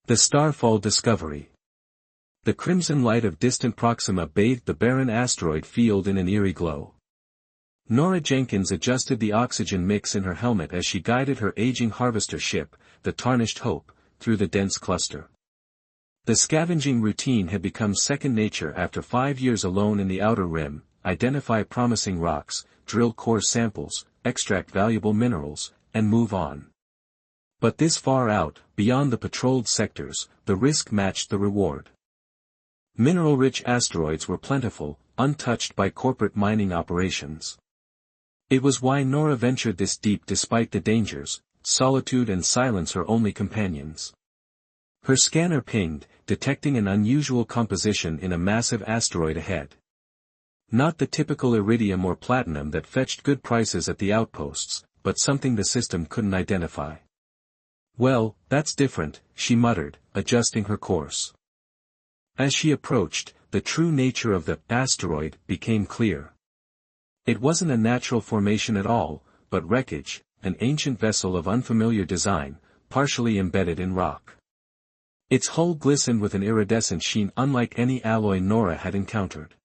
The Starfall Discovery. The crimson light of distant Proxima bathed the barren asteroid field in an eerie glow. Nora Jenkins adjusted the oxygen mix in her helmet as she guided her aging harvester ship, the Tarnished Hope, through the dense cluster. The scavenging routine had become second nature after 5 years alone in the outer rim: identify promising rocks, drill core samples, extract valuable minerals, and move on. But this far out, beyond the patrolled sectors, the risk matched the reward. Mineral-rich asteroids were plentiful, untouched by corporate mining operations. It was why Nora ventured this deep despite the dangers, solitude and silence her only companions. Her scanner pinged, detecting an unusual composition in a massive asteroid ahead. Not the typical iridium or platinum that fetched good prices at the outposts, but something the system couldn't identify. "Well, that's different," she muttered, adjusting her course. As she approached, the true nature of the asteroid became clear. It wasn't a natural formation at all, but wreckage, an ancient vessel of unfamiliar design, partially embedded in rock. Its hull glistened with an iridescent sheen unlike any alloy Nora had encountered.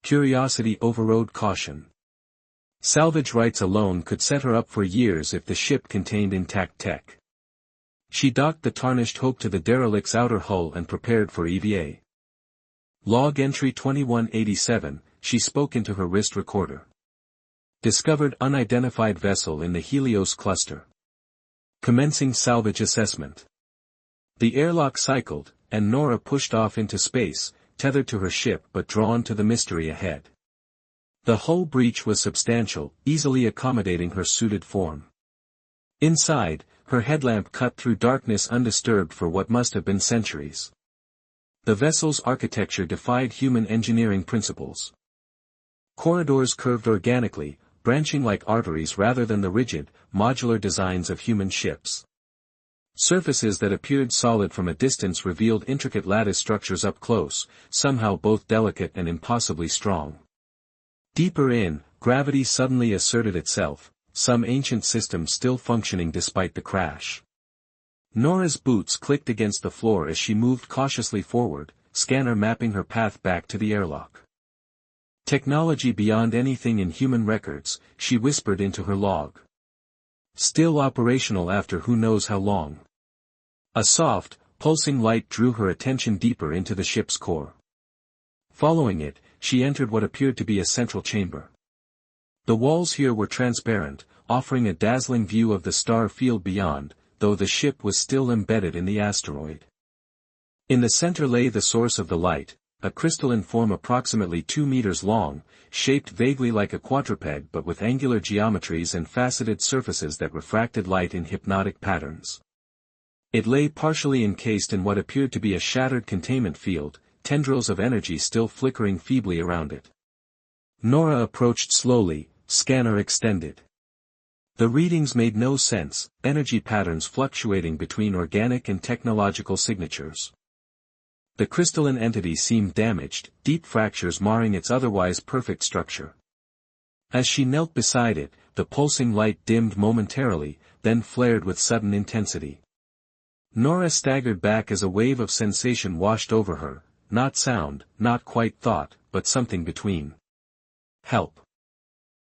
Curiosity overrode caution. Salvage rights alone could set her up for years if the ship contained intact tech. She docked the Tarnished Hope to the derelict's outer hull and prepared for EVA. Log entry 2187, she spoke into her wrist recorder. Discovered unidentified vessel in the Helios cluster. Commencing salvage assessment. The airlock cycled, and Nora pushed off into space, tethered to her ship but drawn to the mystery ahead. The hull breach was substantial, easily accommodating her suited form. Inside, her headlamp cut through darkness undisturbed for what must have been centuries. The vessel's architecture defied human engineering principles. Corridors curved organically, branching like arteries rather than the rigid, modular designs of human ships. Surfaces that appeared solid from a distance revealed intricate lattice structures up close, somehow both delicate and impossibly strong. Deeper in, gravity suddenly asserted itself, some ancient system still functioning despite the crash. Nora's boots clicked against the floor as she moved cautiously forward, scanner mapping her path back to the airlock. Technology beyond anything in human records, she whispered into her log. Still operational after who knows how long. A soft, pulsing light drew her attention deeper into the ship's core. Following it, she entered what appeared to be a central chamber. The walls here were transparent, offering a dazzling view of the star field beyond, though the ship was still embedded in the asteroid. In the center lay the source of the light, a crystalline form approximately 2 meters long, shaped vaguely like a quadruped but with angular geometries and faceted surfaces that refracted light in hypnotic patterns. It lay partially encased in what appeared to be a shattered containment field, tendrils of energy still flickering feebly around it. Nora approached slowly, scanner extended. The readings made no sense, energy patterns fluctuating between organic and technological signatures. The crystalline entity seemed damaged, deep fractures marring its otherwise perfect structure. As she knelt beside it, the pulsing light dimmed momentarily, then flared with sudden intensity. Nora staggered back as a wave of sensation washed over her, not sound, not quite thought, but something between. Help.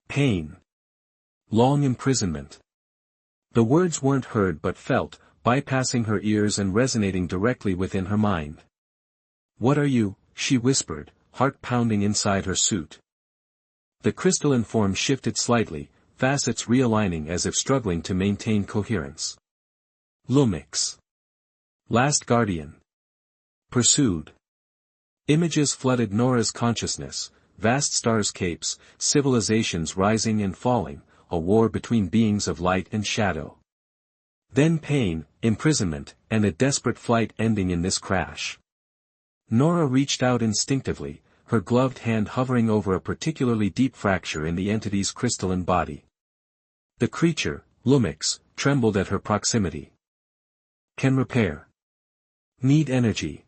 Pain. Long imprisonment. The words weren't heard but felt, bypassing her ears and resonating directly within her mind. "What are you?" she whispered, heart pounding inside her suit. The crystalline form shifted slightly, facets realigning as if struggling to maintain coherence. Lumix. Last Guardian. Pursued. Images flooded Nora's consciousness, vast starscapes, civilizations rising and falling, a war between beings of light and shadow. Then pain, imprisonment, and a desperate flight ending in this crash. Nora reached out instinctively, her gloved hand hovering over a particularly deep fracture in the entity's crystalline body. The creature, Lumix, trembled at her proximity. Can repair. Need energy.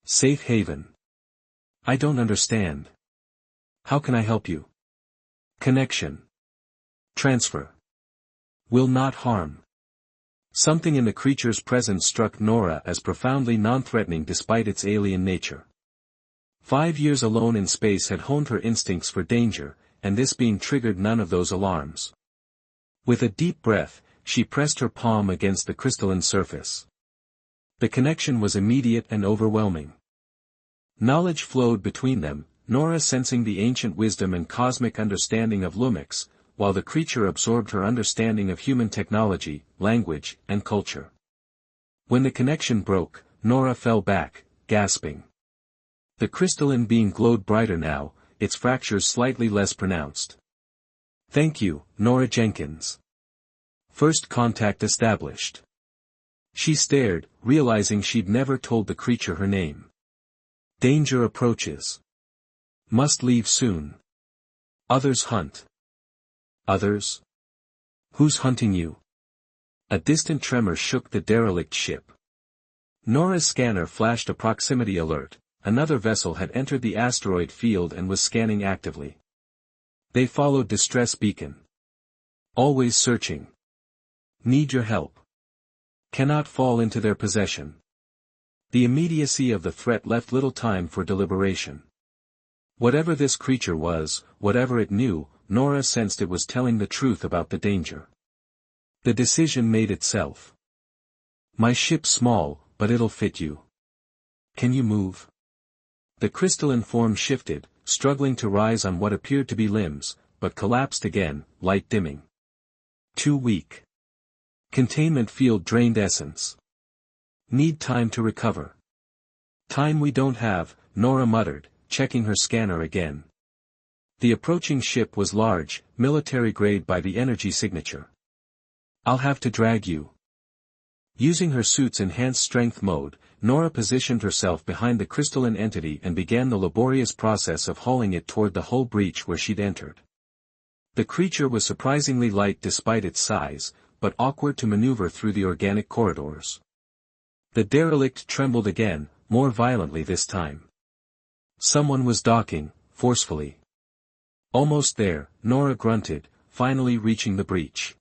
Safe haven. I don't understand. How can I help you? Connection. Transfer. Will not harm. Something in the creature's presence struck Nora as profoundly non-threatening despite its alien nature. 5 years alone in space had honed her instincts for danger, and this being triggered none of those alarms. With a deep breath, she pressed her palm against the crystalline surface. The connection was immediate and overwhelming. Knowledge flowed between them, Nora sensing the ancient wisdom and cosmic understanding of Lumix, while the creature absorbed her understanding of human technology, language, and culture. When the connection broke, Nora fell back, gasping. The crystalline being glowed brighter now, its fractures slightly less pronounced. "Thank you, Nora Jenkins. First contact established." She stared, realizing she'd never told the creature her name. "Danger approaches. Must leave soon. Others hunt." "Others? Who's hunting you?" A distant tremor shook the derelict ship. Nora's scanner flashed a proximity alert. Another vessel had entered the asteroid field and was scanning actively. They followed distress beacon. "Always searching. Need your help. Cannot fall into their possession." The immediacy of the threat left little time for deliberation. Whatever this creature was, whatever it knew, Nora sensed it was telling the truth about the danger. The decision made itself. "My ship's small, but it'll fit you. Can you move?" The crystalline form shifted, struggling to rise on what appeared to be limbs, but collapsed again, light dimming. "Too weak. Containment field drained essence. Need time to recover." "Time we don't have," Nora muttered, checking her scanner again. The approaching ship was large, military-grade by the energy signature. "I'll have to drag you." Using her suit's enhanced strength mode, Nora positioned herself behind the crystalline entity and began the laborious process of hauling it toward the hull breach where she'd entered. The creature was surprisingly light despite its size, but awkward to maneuver through the organic corridors. The derelict trembled again, more violently this time. Someone was docking, forcefully. Almost there, Nora grunted, finally reaching the breach.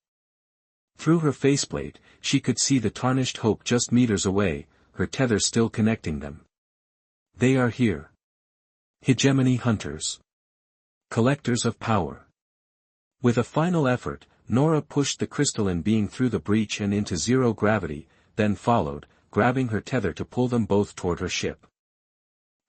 Through her faceplate, she could see the tarnished Hope just meters away, her tether still connecting them. They are here. Hegemony hunters. Collectors of power. With a final effort, Nora pushed the crystalline being through the breach and into zero gravity, then followed, grabbing her tether to pull them both toward her ship.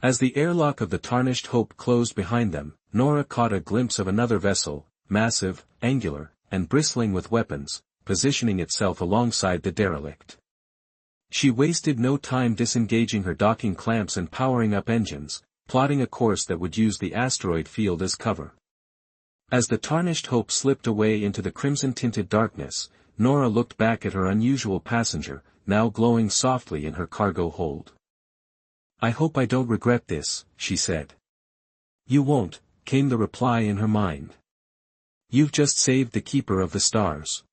As the airlock of the tarnished Hope closed behind them, Nora caught a glimpse of another vessel, massive, angular, and bristling with weapons, positioning itself alongside the derelict. She wasted no time disengaging her docking clamps and powering up engines, plotting a course that would use the asteroid field as cover. As the tarnished Hope slipped away into the crimson-tinted darkness, Nora looked back at her unusual passenger, now glowing softly in her cargo hold. "I hope I don't regret this," she said. "You won't," came the reply in her mind. "You've just saved the Keeper of the Stars."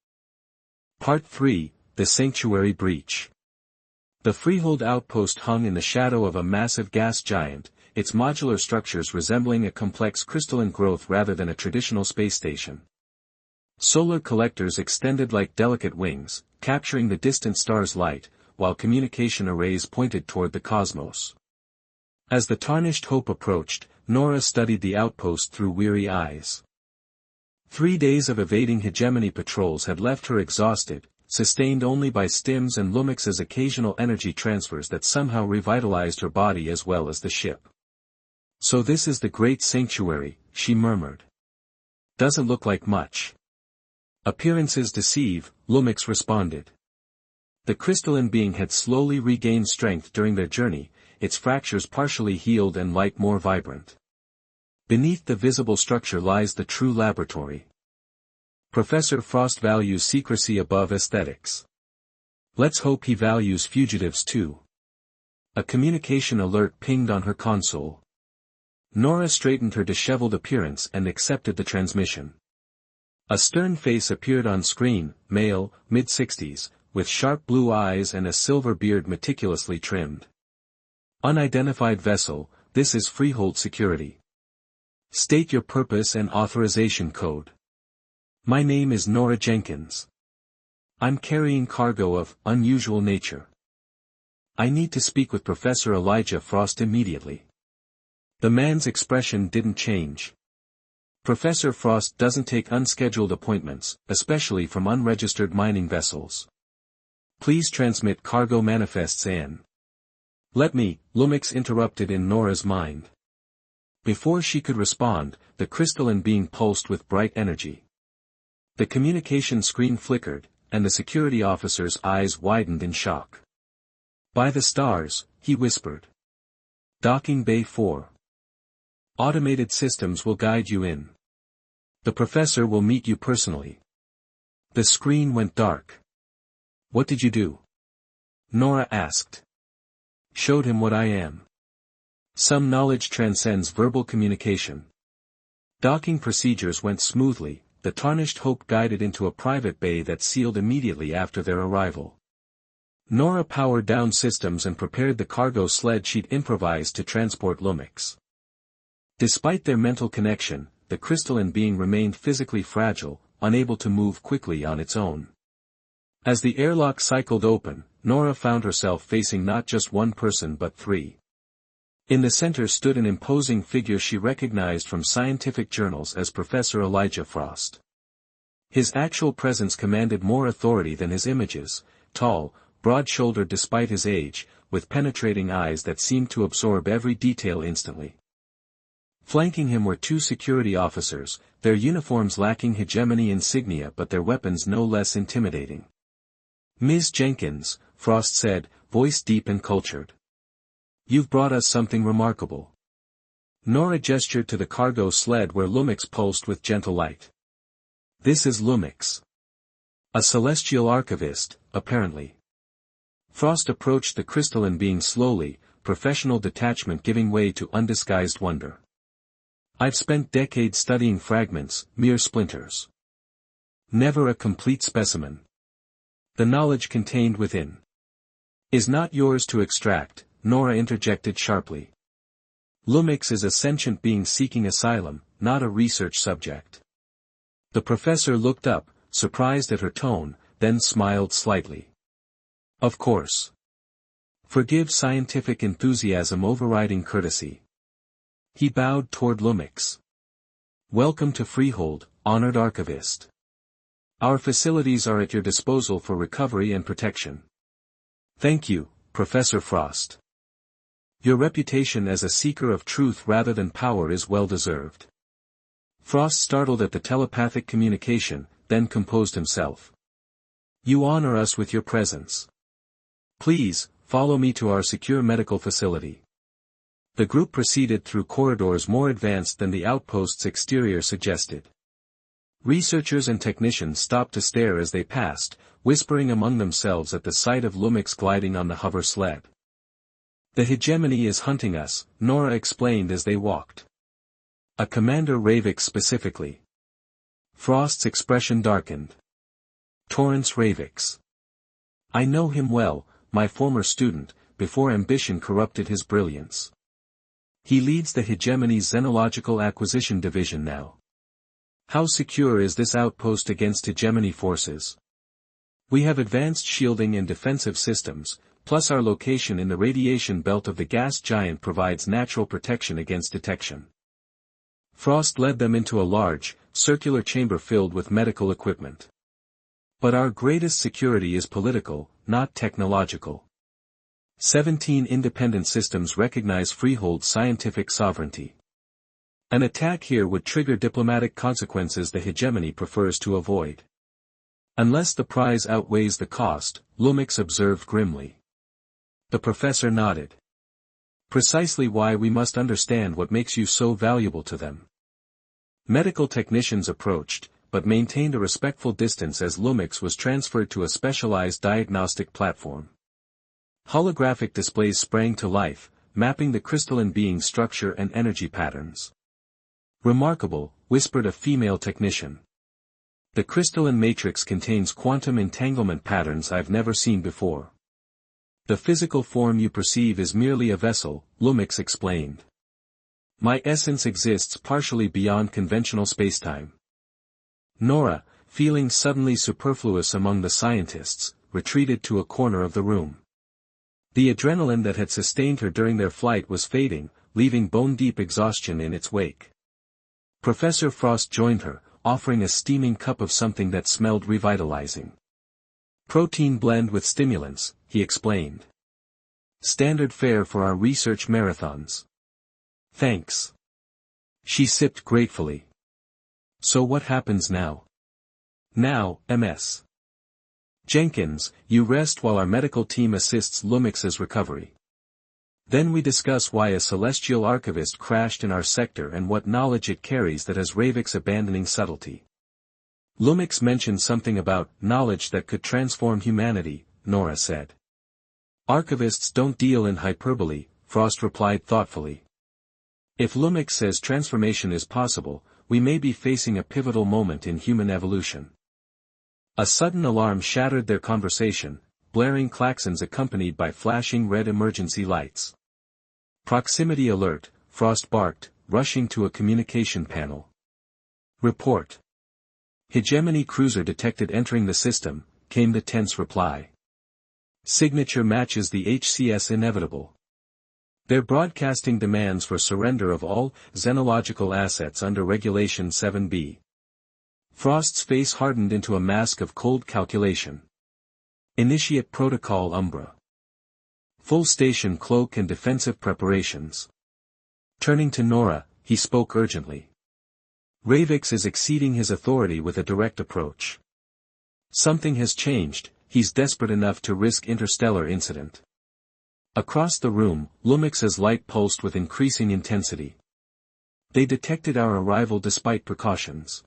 Part 3, The Sanctuary Breach. The Freehold outpost hung in the shadow of a massive gas giant, its modular structures resembling a complex crystalline growth rather than a traditional space station. Solar collectors extended like delicate wings, capturing the distant star's light, while communication arrays pointed toward the cosmos. As the tarnished Hope approached, Nora studied the outpost through weary eyes. 3 days of evading hegemony patrols had left her exhausted, sustained only by stims and Lumix's occasional energy transfers that somehow revitalized her body as well as the ship. "So this is the great sanctuary," she murmured. "Doesn't look like much." "Appearances deceive," Lumix responded. The crystalline being had slowly regained strength during their journey, its fractures partially healed and light more vibrant. Beneath the visible structure lies the true laboratory. Professor Frost values secrecy above aesthetics. Let's hope he values fugitives too. A communication alert pinged on her console. Nora straightened her disheveled appearance and accepted the transmission. A stern face appeared on screen, male, mid-60s, with sharp blue eyes and a silver beard meticulously trimmed. Unidentified vessel, this is Freehold Security. State your purpose and authorization code. My name is Nora Jenkins. I'm carrying cargo of unusual nature. I need to speak with Professor Elijah Frost immediately. The man's expression didn't change. Professor Frost doesn't take unscheduled appointments, especially from unregistered mining vessels. Please transmit cargo manifests and... Let me, Lumix interrupted in Nora's mind. Before she could respond, the crystalline being pulsed with bright energy. The communication screen flickered, and the security officer's eyes widened in shock. By the stars, he whispered. Docking Bay 4. Automated systems will guide you in. The professor will meet you personally. The screen went dark. What did you do? Nora asked. Showed him what I am. Some knowledge transcends verbal communication. Docking procedures went smoothly, the tarnished Hope guided into a private bay that sealed immediately after their arrival. Nora powered down systems and prepared the cargo sled she'd improvised to transport Lumix. Despite their mental connection, the crystalline being remained physically fragile, unable to move quickly on its own. As the airlock cycled open, Nora found herself facing not just one person but three. In the center stood an imposing figure she recognized from scientific journals as Professor Elijah Frost. His actual presence commanded more authority than his images, tall, broad-shouldered despite his age, with penetrating eyes that seemed to absorb every detail instantly. Flanking him were two security officers, their uniforms lacking hegemony insignia but their weapons no less intimidating. Ms. Jenkins, Frost said, voice deep and cultured. You've brought us something remarkable. Nora gestured to the cargo sled where Lumix pulsed with gentle light. This is Lumix. A celestial archivist, apparently. Frost approached the crystalline being slowly, professional detachment giving way to undisguised wonder. I've spent decades studying fragments, mere splinters. Never a complete specimen. The knowledge contained within is not yours to extract, Nora interjected sharply. Lumix is a sentient being seeking asylum, not a research subject. The professor looked up, surprised at her tone, then smiled slightly. Of course. Forgive scientific enthusiasm overriding courtesy. He bowed toward Lumix. Welcome to Freehold, honored archivist. Our facilities are at your disposal for recovery and protection. Thank you, Professor Frost. Your reputation as a seeker of truth rather than power is well deserved. Frost startled at the telepathic communication, then composed himself. You honor us with your presence. Please, follow me to our secure medical facility. The group proceeded through corridors more advanced than the outpost's exterior suggested. Researchers and technicians stopped to stare as they passed, whispering among themselves at the sight of Lumix gliding on the hover sled. The hegemony is hunting us, Nora explained as they walked. A Commander Ravix specifically. Frost's expression darkened. Torrance Ravix. I know him well, my former student, before ambition corrupted his brilliance. He leads the hegemony's Xenological Acquisition Division now. How secure is this outpost against hegemony forces? We have advanced shielding and defensive systems, plus our location in the radiation belt of the gas giant provides natural protection against detection. Frost led them into a large, circular chamber filled with medical equipment. But our greatest security is political, not technological. 17 independent systems recognize Freehold's scientific sovereignty. An attack here would trigger diplomatic consequences the hegemony prefers to avoid. Unless the prize outweighs the cost, Lumix observed grimly. The professor nodded. Precisely why we must understand what makes you so valuable to them. Medical technicians approached, but maintained a respectful distance as Lumix was transferred to a specialized diagnostic platform. Holographic displays sprang to life, mapping the crystalline being's structure and energy patterns. Remarkable, whispered a female technician. The crystalline matrix contains quantum entanglement patterns I've never seen before. The physical form you perceive is merely a vessel, Lumix explained. My essence exists partially beyond conventional spacetime. Nora, feeling suddenly superfluous among the scientists, retreated to a corner of the room. The adrenaline that had sustained her during their flight was fading, leaving bone-deep exhaustion in its wake. Professor Frost joined her, offering a steaming cup of something that smelled revitalizing. Protein blend with stimulants, he explained. Standard fare for our research marathons. Thanks. She sipped gratefully. So what happens now? Now, Ms. Jenkins, you rest while our medical team assists Lumix's recovery. Then we discuss why a celestial archivist crashed in our sector and what knowledge it carries that has Ravix abandoning subtlety. Lumix mentioned something about knowledge that could transform humanity, Nora said. Archivists don't deal in hyperbole, Frost replied thoughtfully. If Lumix says transformation is possible, we may be facing a pivotal moment in human evolution. A sudden alarm shattered their conversation, blaring klaxons accompanied by flashing red emergency lights. Proximity alert, Frost barked, rushing to a communication panel. Report. Hegemony cruiser detected entering the system, came the tense reply. Signature matches the HCS inevitable. They're broadcasting demands for surrender of all xenological assets under Regulation 7B. Frost's face hardened into a mask of cold calculation. Initiate Protocol Umbra. Full station cloak and defensive preparations. Turning to Nora, he spoke urgently. Ravix is exceeding his authority with a direct approach. Something has changed, he's desperate enough to risk interstellar incident. Across the room, Lumix's light pulsed with increasing intensity. They detected our arrival despite precautions.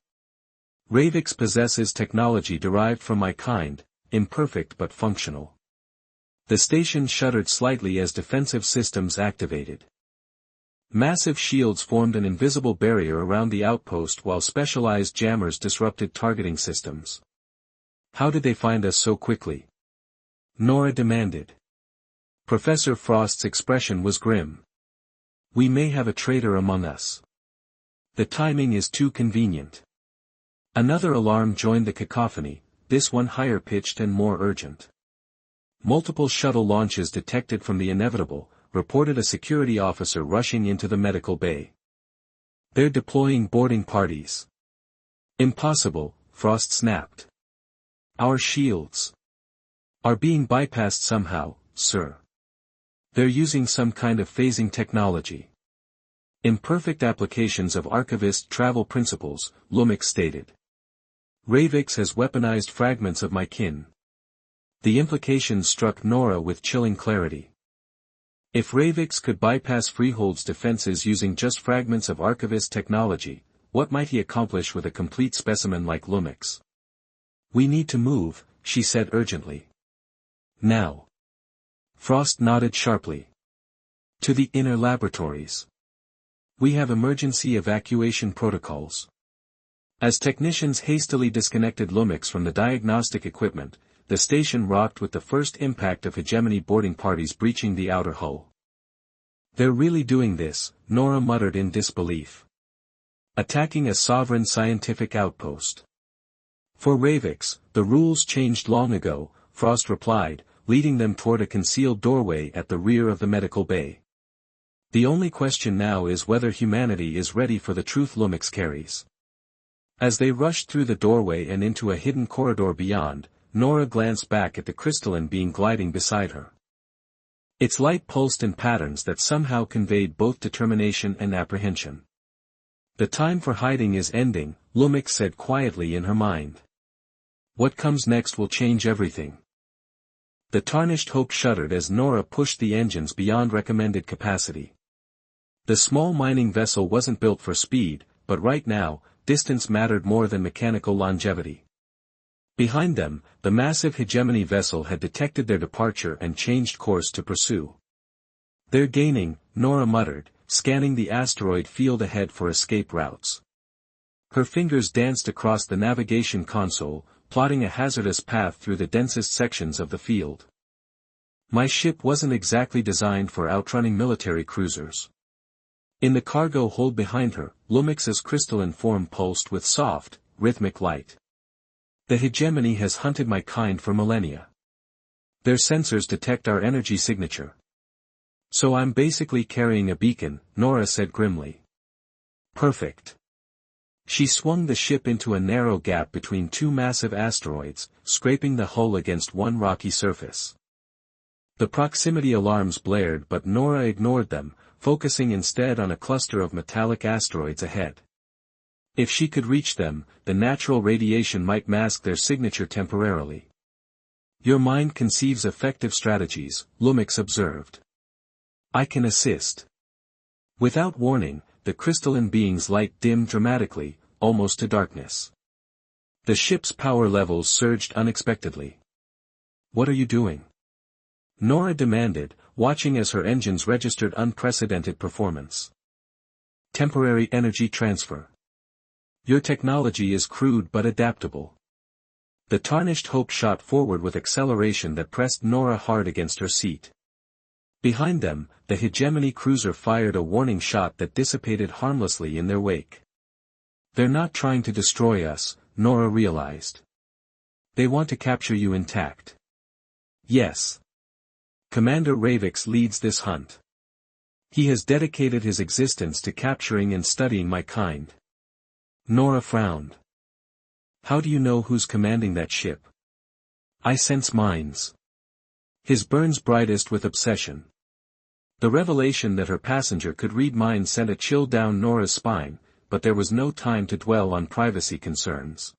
Ravix possesses technology derived from my kind, imperfect but functional. The station shuddered slightly as defensive systems activated. Massive shields formed an invisible barrier around the outpost while specialized jammers disrupted targeting systems. How did they find us so quickly? Nora demanded. Professor Frost's expression was grim. We may have a traitor among us. The timing is too convenient. Another alarm joined the cacophony, this one higher pitched and more urgent. Multiple shuttle launches detected from the inevitable, reported a security officer rushing into the medical bay. They're deploying boarding parties. Impossible, Frost snapped. Our shields are being bypassed somehow, sir. They're using some kind of phasing technology. Imperfect applications of archivist travel principles, Lumix stated. Ravix has weaponized fragments of my kin. The implications struck Nora with chilling clarity. If Ravix could bypass Freehold's defenses using just fragments of archivist technology, what might he accomplish with a complete specimen like Lumix? We need to move, she said urgently. Now. Frost nodded sharply. To the inner laboratories. We have emergency evacuation protocols. As technicians hastily disconnected Lumix from the diagnostic equipment, the station rocked with the first impact of hegemony boarding parties breaching the outer hull. They're really doing this, Nora muttered in disbelief. Attacking a sovereign scientific outpost. For Ravix, the rules changed long ago, Frost replied, leading them toward a concealed doorway at the rear of the medical bay. The only question now is whether humanity is ready for the truth Lumix carries. As they rushed through the doorway and into a hidden corridor beyond, Nora glanced back at the crystalline being gliding beside her. Its light pulsed in patterns that somehow conveyed both determination and apprehension. The time for hiding is ending, Lumix said quietly in her mind. What comes next will change everything. The tarnished hope shuddered as Nora pushed the engines beyond recommended capacity. The small mining vessel wasn't built for speed, but right now, distance mattered more than mechanical longevity. Behind them, the massive hegemony vessel had detected their departure and changed course to pursue. They're gaining, Nora muttered, scanning the asteroid field ahead for escape routes. Her fingers danced across the navigation console, plotting a hazardous path through the densest sections of the field. My ship wasn't exactly designed for outrunning military cruisers. In the cargo hold behind her, Lumix's crystalline form pulsed with soft, rhythmic light. The hegemony has hunted my kind for millennia. Their sensors detect our energy signature. So I'm basically carrying a beacon, Nora said grimly. Perfect. She swung the ship into a narrow gap between two massive asteroids, scraping the hull against one rocky surface. The proximity alarms blared, but Nora ignored them, focusing instead on a cluster of metallic asteroids ahead. If she could reach them, the natural radiation might mask their signature temporarily. Your mind conceives effective strategies, Lumix observed. I can assist. Without warning, the crystalline being's light dimmed dramatically, almost to darkness. The ship's power levels surged unexpectedly. What are you doing? Nora demanded, watching as her engines registered unprecedented performance. Temporary energy transfer. Your technology is crude but adaptable. The tarnished Hope shot forward with acceleration that pressed Nora hard against her seat. Behind them, the hegemony cruiser fired a warning shot that dissipated harmlessly in their wake. They're not trying to destroy us, Nora realized. They want to capture you intact. Yes. Commander Ravix leads this hunt. He has dedicated his existence to capturing and studying my kind. Nora frowned. How do you know who's commanding that ship? I sense minds. His burns brightest with obsession. The revelation that her passenger could read minds sent a chill down Nora's spine, but there was no time to dwell on privacy concerns.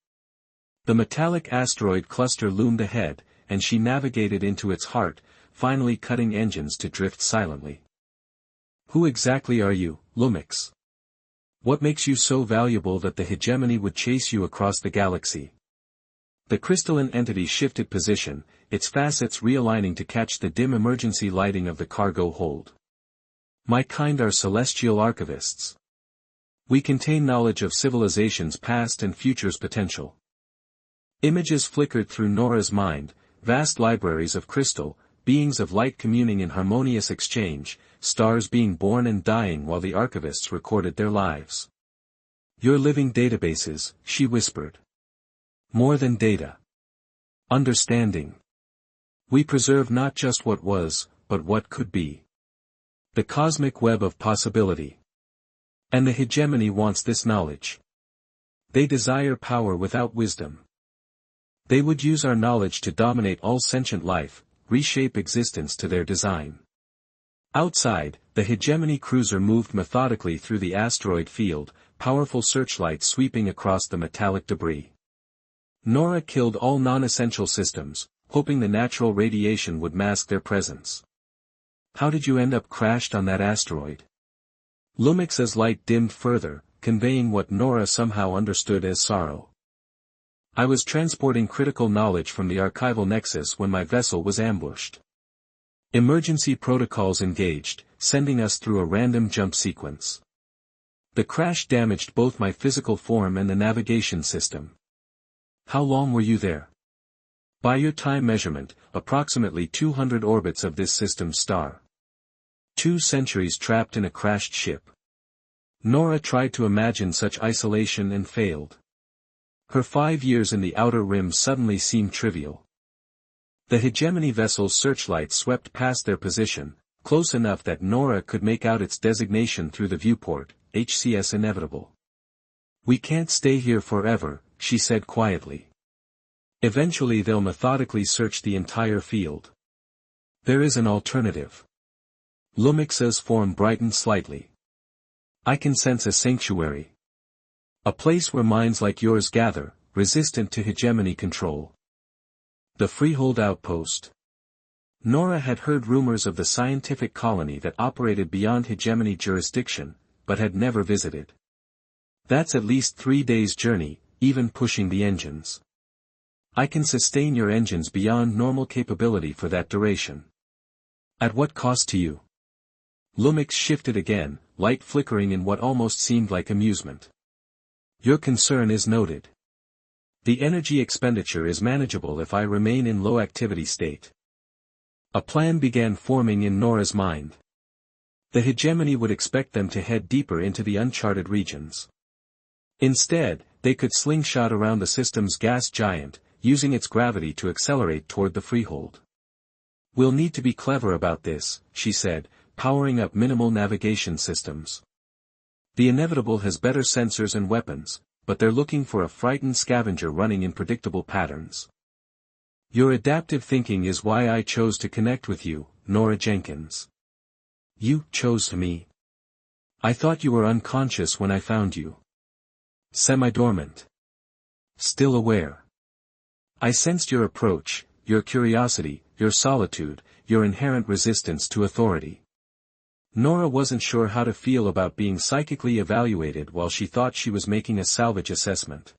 The metallic asteroid cluster loomed ahead, and she navigated into its heart, finally cutting engines to drift silently. Who exactly are you, Lumix? What makes you so valuable that the hegemony would chase you across the galaxy? The crystalline entity shifted position, its facets realigning to catch the dim emergency lighting of the cargo hold. My kind are celestial archivists. We contain knowledge of civilizations past and future's potential. Images flickered through Nora's mind, vast libraries of crystal, beings of light communing in harmonious exchange, stars being born and dying while the archivists recorded their lives. Your living databases, she whispered. More than data. Understanding. We preserve not just what was, but what could be. The cosmic web of possibility. And the hegemony wants this knowledge. They desire power without wisdom. They would use our knowledge to dominate all sentient life, reshape existence to their design. Outside, the hegemony cruiser moved methodically through the asteroid field, powerful searchlights sweeping across the metallic debris. Nora killed all non-essential systems, hoping the natural radiation would mask their presence. How did you end up crashed on that asteroid? Lumix's light dimmed further, conveying what Nora somehow understood as sorrow. I was transporting critical knowledge from the archival nexus when my vessel was ambushed. Emergency protocols engaged, sending us through a random jump sequence. The crash damaged both my physical form and the navigation system. How long were you there? By your time measurement, approximately 200 orbits of this system's star. 2 centuries trapped in a crashed ship. Nora tried to imagine such isolation and failed. Her 5 years in the outer rim suddenly seemed trivial. The hegemony vessel's searchlights swept past their position, close enough that Nora could make out its designation through the viewport, HCS Inevitable. We can't stay here forever, she said quietly. Eventually they'll methodically search the entire field. There is an alternative. Lumix's form brightened slightly. I can sense a sanctuary. A place where minds like yours gather, resistant to hegemony control. The Freehold Outpost. Nora had heard rumors of the scientific colony that operated beyond hegemony jurisdiction, but had never visited. That's at least 3 days' journey, even pushing the engines. I can sustain your engines beyond normal capability for that duration. At what cost to you? Lumix shifted again, light flickering in what almost seemed like amusement. Your concern is noted. The energy expenditure is manageable if I remain in low activity state. A plan began forming in Nora's mind. The hegemony would expect them to head deeper into the uncharted regions. Instead, They could slingshot around the system's gas giant, using its gravity to accelerate toward the freehold. "We'll need to be clever about this," she said, powering up minimal navigation systems. "The inevitable has better sensors and weapons, but they're looking for a frightened scavenger running in predictable patterns. Your adaptive thinking is why I chose to connect with you, Nora Jenkins." "You chose me? I thought you were unconscious when I found you." "Semi-dormant. Still aware. I sensed your approach, your curiosity, your solitude, your inherent resistance to authority." Nora wasn't sure how to feel about being psychically evaluated while she thought she was making a salvage assessment.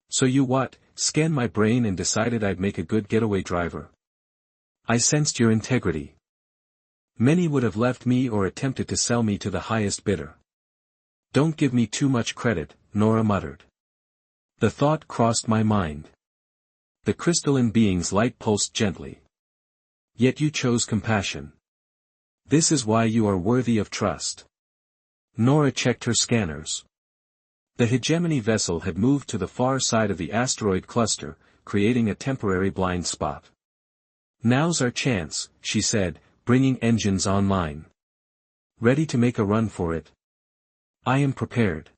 "So you what, scanned my brain and decided I'd make a good getaway driver?" "I sensed your integrity. Many would have left me or attempted to sell me to the highest bidder." "Don't give me too much credit," Nora muttered. "The thought crossed my mind." The crystalline being's light pulsed gently. "Yet you chose compassion. This is why you are worthy of trust." Nora checked her scanners. The hegemony vessel had moved to the far side of the asteroid cluster, creating a temporary blind spot. "Now's our chance," she said, bringing engines online. "Ready to make a run for it?" "I am prepared.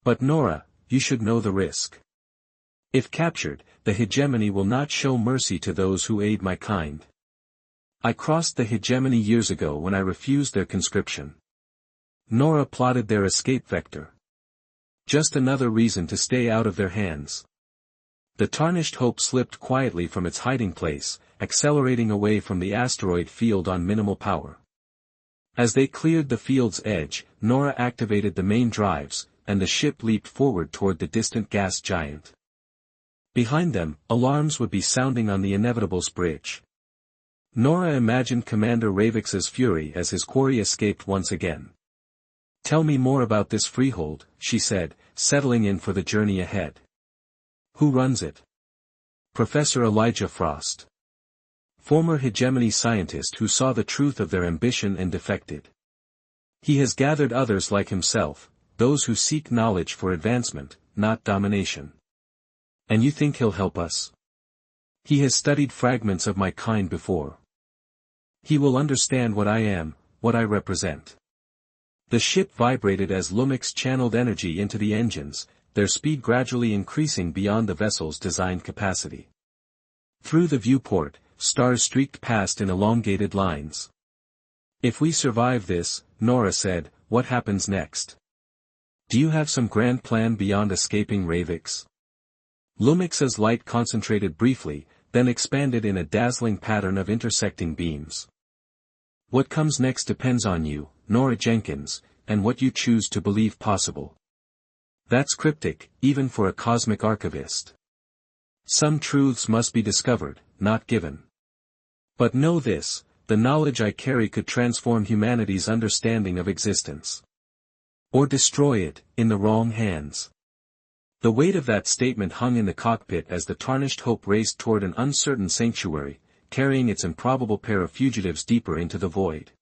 But Nora, you should know the risk. If captured, the hegemony will not show mercy to those who aid my kind. I crossed the hegemony years ago when I refused their conscription." Nora plotted their escape vector. Just another reason to stay out of their hands. The Tarnished Hope slipped quietly from its hiding place, accelerating away from the asteroid field on minimal power. As they cleared the field's edge, Nora activated the main drives, and the ship leaped forward toward the distant gas giant. Behind them, alarms would be sounding on the Inevitable's bridge. Nora imagined Commander Ravix's fury as his quarry escaped once again. "Tell me more about this freehold," she said, settling in for the journey ahead. "Who runs it?" "Professor Elijah Frost. Former hegemony scientist who saw the truth of their ambition and defected. He has gathered others like himself, those who seek knowledge for advancement, not domination." "And you think he'll help us?" "He has studied fragments of my kind before. He will understand what I am, what I represent." The ship vibrated as Lumix channeled energy into the engines, their speed gradually increasing beyond the vessel's designed capacity. Through the viewport, stars streaked past in elongated lines. "If we survive this," Nora said, "what happens next? Do you have some grand plan beyond escaping Ravix?" Lumix's light concentrated briefly, then expanded in a dazzling pattern of intersecting beams. "What comes next depends on you, Nora Jenkins, and what you choose to believe possible." That's cryptic, even for a cosmic archivist. Some truths must be discovered, not given. But know this, the knowledge I carry could transform humanity's understanding of existence. Or destroy it, in the wrong hands. The weight of that statement hung in the cockpit as the Tarnished Hope raced toward an uncertain sanctuary, carrying its improbable pair of fugitives deeper into the void.